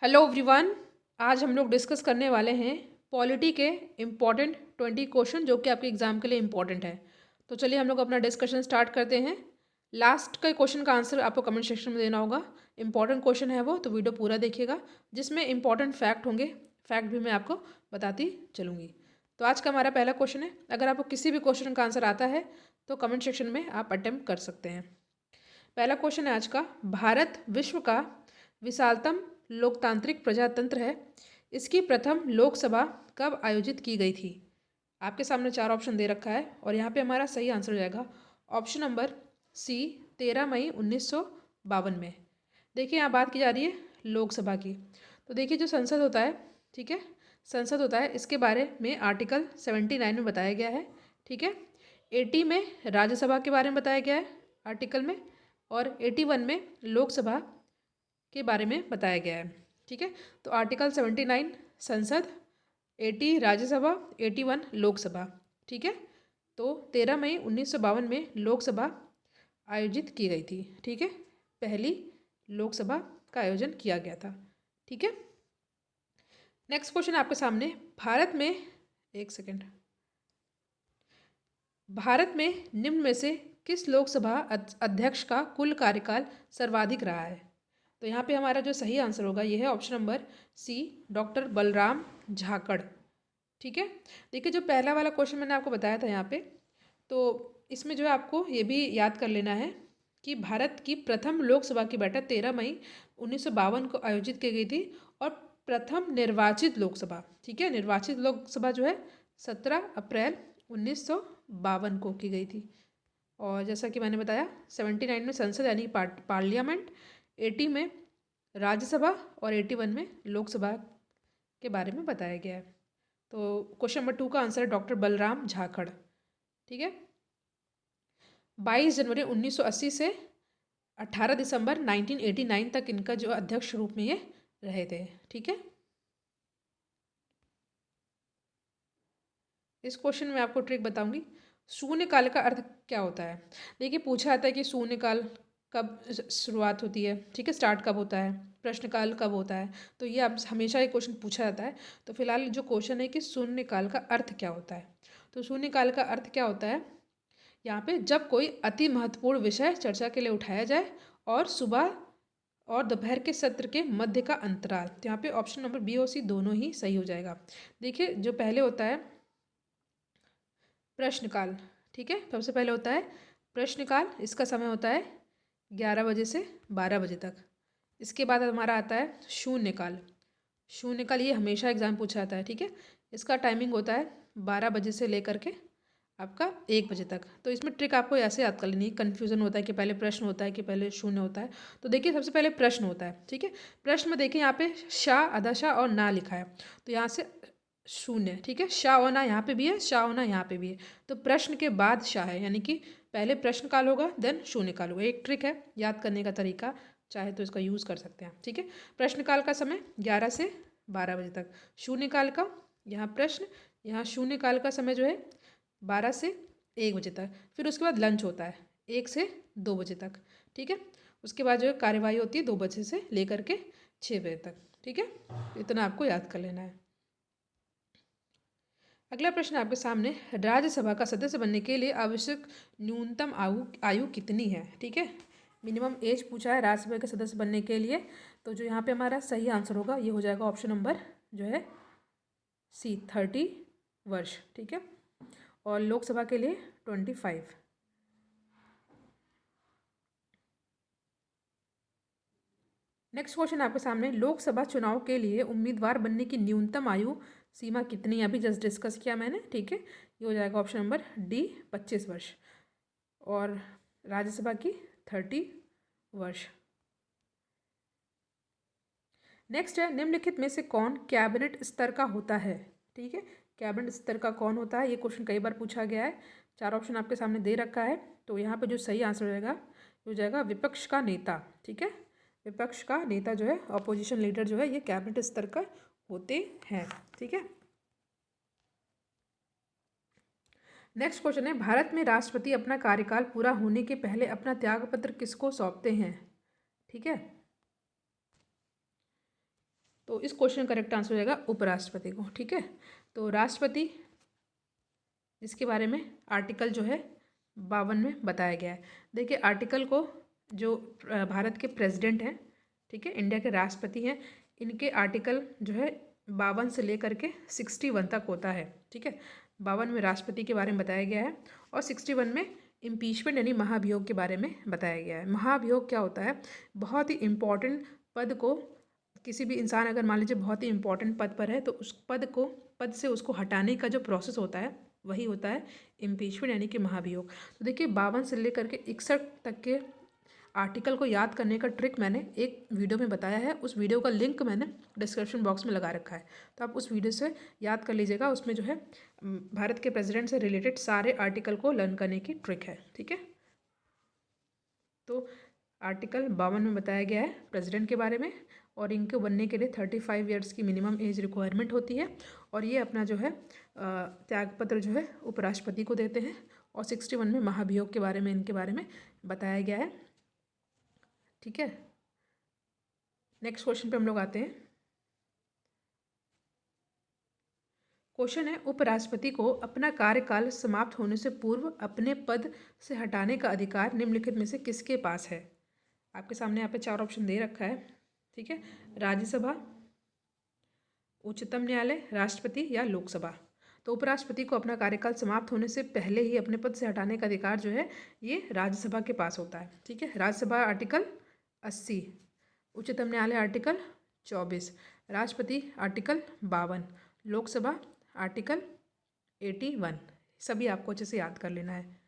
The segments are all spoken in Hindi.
Hello everyone. आज हम लोग डिस्कस करने वाले हैं पॉलिटी के इम्पॉर्टेंट 20 क्वेश्चन जो कि आपके एग्जाम के लिए इम्पॉर्टेंट है। तो चलिए हम लोग अपना डिस्कशन स्टार्ट करते हैं। लास्ट का क्वेश्चन का आंसर आपको कमेंट सेक्शन में देना होगा। इंपॉर्टेंट क्वेश्चन है वो, तो वीडियो पूरा देखिएगा जिसमें इंपॉर्टेंट फैक्ट होंगे। फैक्ट भी मैं आपको बताती चलूँगी। तो आज का हमारा पहला क्वेश्चन है, अगर आपको किसी भी क्वेश्चन का आंसर आता है तो कमेंट सेक्शन में आप अटेम्प्ट कर सकते हैं। पहला क्वेश्चन है आज का, भारत विश्व का विशालतम लोकतांत्रिक प्रजातंत्र है, इसकी प्रथम लोकसभा कब आयोजित की गई थी? आपके सामने चार ऑप्शन दे रखा है और यहाँ पे हमारा सही आंसर हो जाएगा ऑप्शन नंबर सी, 13 मई 1952 में। देखिए यहाँ बात की जा रही है लोकसभा की। तो देखिए जो संसद होता है, ठीक है, संसद होता है, इसके बारे में आर्टिकल 79 में बताया गया है, ठीक है। 80 में राज्यसभा के बारे में बताया गया है आर्टिकल में, और 81 में लोकसभा के बारे में बताया गया है, ठीक है। तो आर्टिकल 79 संसद, 80 राज्यसभा, 81 लोकसभा, ठीक है। तो 13 मई 1952 में लोकसभा आयोजित की गई थी, ठीक है। पहली लोकसभा का आयोजन किया गया था, ठीक है। नेक्स्ट क्वेश्चन आपके सामने, भारत में, एक सेकेंड, भारत में निम्न में से किस लोकसभा अध्यक्ष का कुल कार्यकाल सर्वाधिक रहा है? तो यहाँ पे हमारा जो सही आंसर होगा ये है option number C, doctor Balram Jhakar, ठीक है। देखिए जो पहला वाला क्वेश्चन मैंने आपको बताया था यहाँ पे, तो इसमें जो है आपको ये भी याद कर लेना है कि भारत की प्रथम लोकसभा की बैठक 13 मई 1952 को आयोजित की गई थी, और प्रथम निर्वाचित लोकसभा, ठीक है, निर्वाचित लोकसभा जो है 17 अप्रैल 1952 को की गई थी। और जैसा कि मैंने बताया 79 में संसद यानी पार्लियामेंट, 80 में राज्यसभा और 81 में लोकसभा के बारे में बताया गया है। तो क्वेश्चन नंबर 2 का आंसर है डॉक्टर बलराम झाकड़, ठीक है। 22 जनवरी 1980 से 18 दिसंबर 1989 तक इनका जो अध्यक्ष रूप में ये रहे थे, ठीक है। इस क्वेश्चन में आपको ट्रिक बताऊंगी। शून्यकाल का अर्थ क्या होता है? देखिए पूछा जाता है कि शून्यकाल कब शुरुआत होती है, ठीक है, स्टार्ट कब होता है, प्रश्नकाल कब होता है। तो ये आप हमेशा ये क्वेश्चन पूछा जाता है। तो फिलहाल जो क्वेश्चन है कि शून्यकाल का अर्थ क्या होता है, तो शून्यकाल का अर्थ क्या होता है, यहाँ पे जब कोई अति महत्वपूर्ण विषय चर्चा के लिए उठाया जाए और सुबह और दोपहर के सत्र के मध्य का अंतराल। तो यहाँ पे ऑप्शन नंबर बी और सी दोनों ही सही हो जाएगा। देखिए जो पहले होता है प्रश्नकाल, ठीक है, सबसे पहले होता है प्रश्नकाल, इसका समय होता है 11 बजे से 12 बजे तक। इसके बाद हमारा आता है शून्यकाल। शून्यकाल ये हमेशा एग्जाम पूछा जाता है, ठीक है। इसका टाइमिंग होता है 12 बजे से लेकर के आपका 1 बजे तक। तो इसमें ट्रिक आपको ऐसे याद कर लेनी है, कन्फ्यूजन होता है कि पहले प्रश्न होता है कि पहले शून्य होता है। तो देखिए सबसे पहले प्रश्न होता है, ठीक है। प्रश्न में देखिए यहाँ पे शाह, आधा और ना लिखा है, तो यहाँ से शून्य, ठीक है। शाह होना यहाँ पे भी है, शाह होना यहाँ पे भी है, तो प्रश्न के बाद शाह है, यानी कि पहले प्रश्न काल होगा देन शून्य काल होगा। एक ट्रिक है याद करने का तरीका, चाहे तो इसका यूज़ कर सकते हैं, ठीक है। प्रश्न काल का समय 11 से 12 बजे तक, शून्य काल का यहाँ प्रश्न, यहाँ शून्य काल का समय जो है 12 से 1 बजे तक। फिर उसके बाद लंच होता है 1 से 2 बजे तक, ठीक है। उसके बाद जो है कार्यवाही होती है 2 बजे से लेकर के 6 बजे तक, ठीक है। इतना आपको याद कर लेना है। अगला प्रश्न आपके सामने, राज्यसभा का सदस्य बनने के लिए आवश्यक न्यूनतम आयु आयु कितनी है, ठीक है। मिनिमम एज पूछा है राज्यसभा के सदस्य बनने के लिए। तो जो यहाँ पे हमारा सही आंसर होगा ये हो जाएगा ऑप्शन नंबर जो है सी, 30 वर्ष, ठीक है। और लोकसभा के लिए 25। नेक्स्ट क्वेश्चन आपके सामने, लोकसभा चुनाव के लिए उम्मीदवार बनने की न्यूनतम आयु सीमा कितनी है? अभी जस्ट डिस्कस किया मैंने, ठीक है। ये हो जाएगा ऑप्शन नंबर डी, 25 वर्ष, और राज्यसभा की 30 वर्ष। नेक्स्ट है, निम्नलिखित में से कौन कैबिनेट स्तर का होता है, ठीक है। कैबिनेट स्तर का कौन होता है, ये क्वेश्चन कई बार पूछा गया है। चार ऑप्शन आपके सामने दे रखा है, तो यहाँ पे जो सही आंसर हो जाएगा विपक्ष का नेता, ठीक है। विपक्ष का नेता जो है, अपोजिशन लीडर जो है, ये कैबिनेट स्तर का होते हैं, ठीक है। नेक्स्ट क्वेश्चन है, भारत में राष्ट्रपति अपना कार्यकाल पूरा होने के पहले अपना त्यागपत्र किसको सौंपते हैं, ठीक है। तो इस क्वेश्चन का करेक्ट आंसर हो जाएगा उपराष्ट्रपति को। ठीक है, तो राष्ट्रपति जिसके बारे में आर्टिकल जो है 52 में बताया गया है। देखिए आर्टिकल को जो भारत के प्रेसिडेंट हैं, ठीक है, इंडिया के राष्ट्रपति हैं, इनके आर्टिकल जो है 52 से लेकर के 61 तक होता है। ठीक है, 52 में राष्ट्रपति के बारे में बताया गया है और 61 में इम्पीचमेंट यानी महाभियोग के बारे में बताया गया है। महाभियोग क्या होता है? बहुत ही इम्पॉर्टेंट पद को किसी भी इंसान अगर मान लीजिए बहुत ही इम्पॉर्टेंट पद पर है तो उस पद से उसको हटाने का जो प्रोसेस होता है वही होता है इम्पीचमेंट यानी कि महाभियोग। तो देखिए 52 से लेकर के 61 तक के आर्टिकल को याद करने का ट्रिक मैंने एक वीडियो में बताया है। उस वीडियो का लिंक मैंने डिस्क्रिप्शन बॉक्स में लगा रखा है, तो आप उस वीडियो से याद कर लीजिएगा। उसमें जो है भारत के प्रेसिडेंट से रिलेटेड सारे आर्टिकल को लर्न करने की ट्रिक है। ठीक है, तो आर्टिकल 52 में बताया गया है प्रेसिडेंट के बारे में और इनके बनने के लिए 35 ईयर्स की मिनिमम एज रिक्वायरमेंट होती है और ये अपना जो है त्यागपत्र जो है उपराष्ट्रपति को देते हैं और 61 में महाभियोग के बारे में इनके बारे में बताया गया है। ठीक है, नेक्स्ट क्वेश्चन पे हम लोग आते हैं। क्वेश्चन है उपराष्ट्रपति को अपना कार्यकाल समाप्त होने से पूर्व अपने पद से हटाने का अधिकार निम्नलिखित में से किसके पास है? आपके सामने यहाँ पे 4 ऑप्शन दे रखा है। ठीक है, राज्यसभा, उच्चतम न्यायालय, राष्ट्रपति या लोकसभा। तो उपराष्ट्रपति को अपना कार्यकाल समाप्त होने से पहले ही अपने पद से हटाने का अधिकार जो है ये राज्यसभा के पास होता है। ठीक है, राज्यसभा आर्टिकल 80, उच्चतम न्यायालय आर्टिकल 24, राष्ट्रपति आर्टिकल 52, लोकसभा आर्टिकल 81। सभी आपको अच्छे से याद कर लेना है।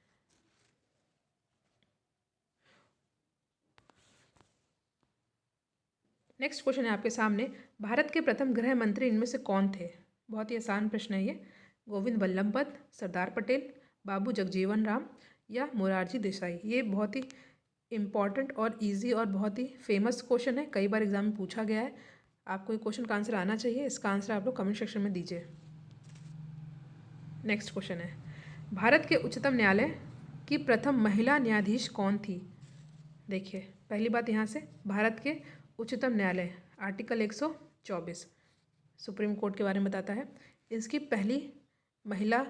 नेक्स्ट क्वेश्चन है आपके सामने, भारत के प्रथम गृह मंत्री इनमें से कौन थे? बहुत ही आसान प्रश्न है ये। गोविंद बल्लभ पंत, सरदार पटेल, बाबू जगजीवन राम या मोरारजी देसाई। ये बहुत ही इम्पॉर्टेंट और इजी और बहुत ही फेमस क्वेश्चन है, कई बार एग्जाम में पूछा गया है। आपको ये क्वेश्चन का आंसर आना चाहिए, इसका आंसर आप लोग कमेंट सेक्शन में दीजिए। नेक्स्ट क्वेश्चन है, भारत के उच्चतम न्यायालय की प्रथम महिला न्यायाधीश कौन थी? देखिए पहली बात यहाँ से, भारत के उच्चतम न्यायालय आर्टिकल 124 सुप्रीम कोर्ट के बारे में बताता है। इसकी पहली महिला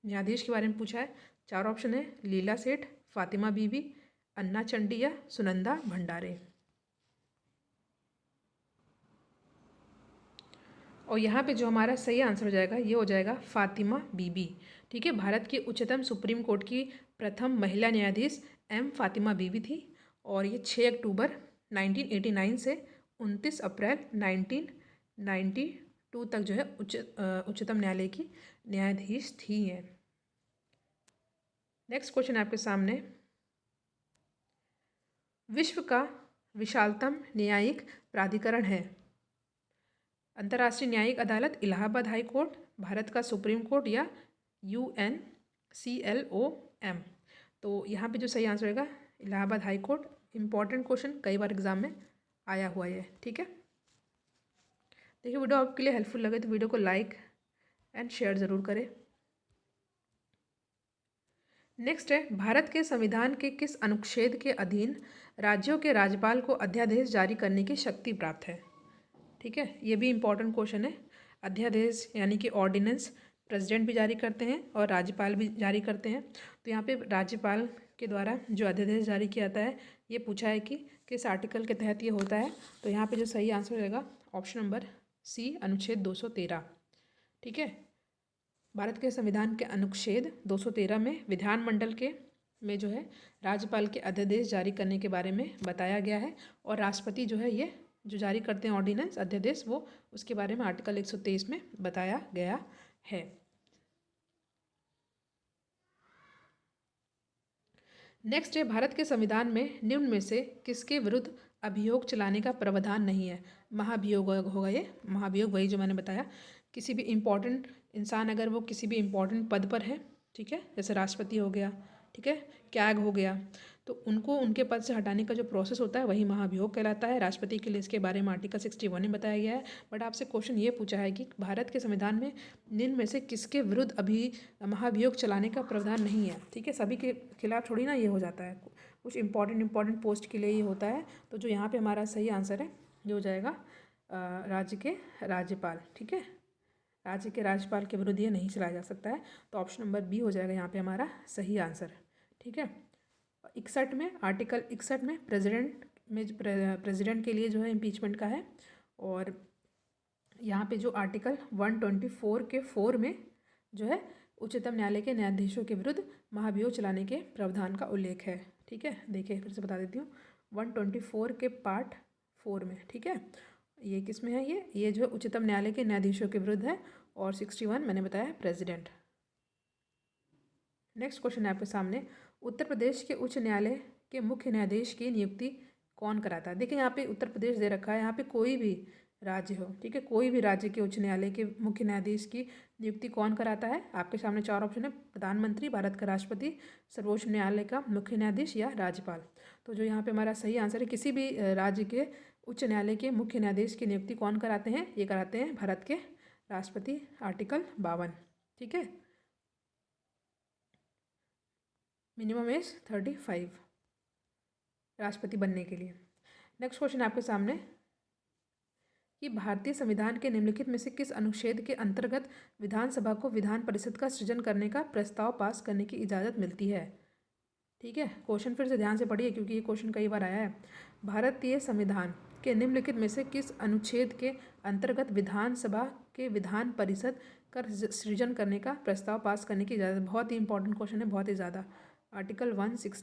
न्यायाधीश के बारे में पूछा है। 4 ऑप्शन है, लीला सेठ, फातिमा बीबी, अन्ना चंडी या सुनंदा भंडारे। और यहाँ पे जो हमारा सही आंसर हो जाएगा ये हो जाएगा फातिमा बीबी। ठीक है, भारत की उच्चतम सुप्रीम कोर्ट की प्रथम महिला न्यायाधीश फातिमा बीबी थी और ये 6 अक्टूबर 1989 से 29 अप्रैल 1992 तक जो है उच्चतम न्यायालय की न्यायाधीश थी है। नेक्स्ट क्वेश्चन आपके सामने, विश्व का विशालतम न्यायिक प्राधिकरण है? अंतर्राष्ट्रीय न्यायिक अदालत, इलाहाबाद हाई कोर्ट, भारत का सुप्रीम कोर्ट या UNCLOM। तो यहाँ पे जो सही आंसर होगा Allahabad high court. Important question, कई बार एग्जाम में आया हुआ है। ठीक है, देखिए वीडियो आपके लिए हेल्पफुल लगे तो वीडियो को लाइक एंड शेयर ज़रूर करें। नेक्स्ट है, भारत के संविधान के किस अनुच्छेद के अधीन राज्यों के राज्यपाल को अध्यादेश जारी करने की शक्ति प्राप्त है? ठीक है, ये भी इम्पॉर्टेंट क्वेश्चन है। अध्यादेश यानी कि ऑर्डिनेंस प्रेसिडेंट भी जारी करते हैं और राज्यपाल भी जारी करते हैं। तो यहाँ पे राज्यपाल के द्वारा जो अध्यादेश जारी किया जाता है ये पूछा है कि किस आर्टिकल के तहत ये होता है। तो यहाँ पे जो सही आंसर रहेगा ऑप्शन नंबर सी, अनुच्छेद 213। ठीक है, भारत के संविधान के अनुच्छेद 213 में विधानमंडल के में जो है राज्यपाल के अध्यादेश जारी करने के बारे में बताया गया है और राष्ट्रपति जो है ये जो जारी करते हैं ऑर्डिनेंस अध्यादेश वो उसके बारे में आर्टिकल 123 में बताया गया है। नेक्स्ट है, भारत के संविधान में निम्न में से किसके विरुद्ध अभियोग चलाने का प्रावधान नहीं है? महाभियोग होगा ये। महाभियोग वही जो मैंने बताया, किसी भी इम्पोर्टेंट इंसान अगर वो किसी भी इम्पोर्टेंट पद पर है, ठीक है, जैसे राष्ट्रपति हो गया, ठीक है, कैग हो गया, तो उनको उनके पद से हटाने का जो प्रोसेस होता है वही महाभियोग कहलाता है। राष्ट्रपति के लिए इसके बारे में आर्टिकल 61 में बताया गया है। बट आपसे क्वेश्चन ये पूछा है कि भारत के संविधान में निम्न में से किसके विरुद्ध अभी महाभियोग चलाने का प्रावधान नहीं है? ठीक है, सभी के खिलाफ थोड़ी ना ये हो जाता है, कुछ इंपॉर्टेंट पोस्ट के लिए ये होता है। तो जो यहाँ पे हमारा सही आंसर है ये हो जाएगा राज्य के राज्यपाल। ठीक है, राज्य के राज्यपाल के विरुद्ध ये नहीं चलाया जा सकता है। तो ऑप्शन नंबर बी हो जाएगा यहाँ पे हमारा सही आंसर। ठीक है, 61 में आर्टिकल 61 में प्रेसिडेंट के लिए जो है इम्पीचमेंट का है। और यहाँ पे जो आर्टिकल 124 के 4 में जो है उच्चतम न्यायालय के न्यायाधीशों के विरुद्ध महाभियोग चलाने के प्रावधान का उल्लेख है। ठीक है, देखिए फिर से बता देती हूँ, 124 के पार्ट 4 में। ठीक है, ये किस में है, ये जो है उच्चतम न्यायालय के न्यायाधीशों के विरुद्ध है। और 61 मैंने बताया प्रेसिडेंट। नेक्स्ट क्वेश्चन है आपके सामने, उत्तर प्रदेश के उच्च न्यायालय के मुख्य न्यायाधीश की नियुक्ति कौन कराता है। देखिए यहाँ पे उत्तर प्रदेश दे रखा है, यहाँ पे कोई भी राज्य हो। ठीक है, कोई भी राज्य के उच्च न्यायालय के मुख्य न्यायाधीश की नियुक्ति कौन कराता है। आपके सामने 4 ऑप्शन है, प्रधानमंत्री, भारत का राष्ट्रपति, सर्वोच्च न्यायालय का मुख्य न्यायाधीश या राज्यपाल। तो जो यहाँ पे हमारा सही आंसर है, किसी भी राज्य के उच्च न्यायालय के मुख्य न्यायाधीश की नियुक्ति कौन कराते हैं, ये कराते हैं भारत के राष्ट्रपति, आर्टिकल 52। ठीक है, मिनिमम एज 35 राष्ट्रपति बनने के लिए। नेक्स्ट क्वेश्चन आपके सामने कि भारतीय संविधान के निम्नलिखित में से किस अनुच्छेद के अंतर्गत विधानसभा को विधान परिषद का सृजन करने का प्रस्ताव पास करने की इजाज़त मिलती है। ठीक है, क्वेश्चन फिर से ध्यान से पढ़िए क्योंकि ये क्वेश्चन कई बार आया है। भारतीय संविधान के निम्नलिखित में से किस अनुच्छेद के अंतर्गत विधानसभा के विधान परिषद का सृजन करने का प्रस्ताव पास करने की इजाज़त। बहुत ही इंपॉर्टेंट क्वेश्चन है, बहुत ही ज़्यादा। आर्टिकल 169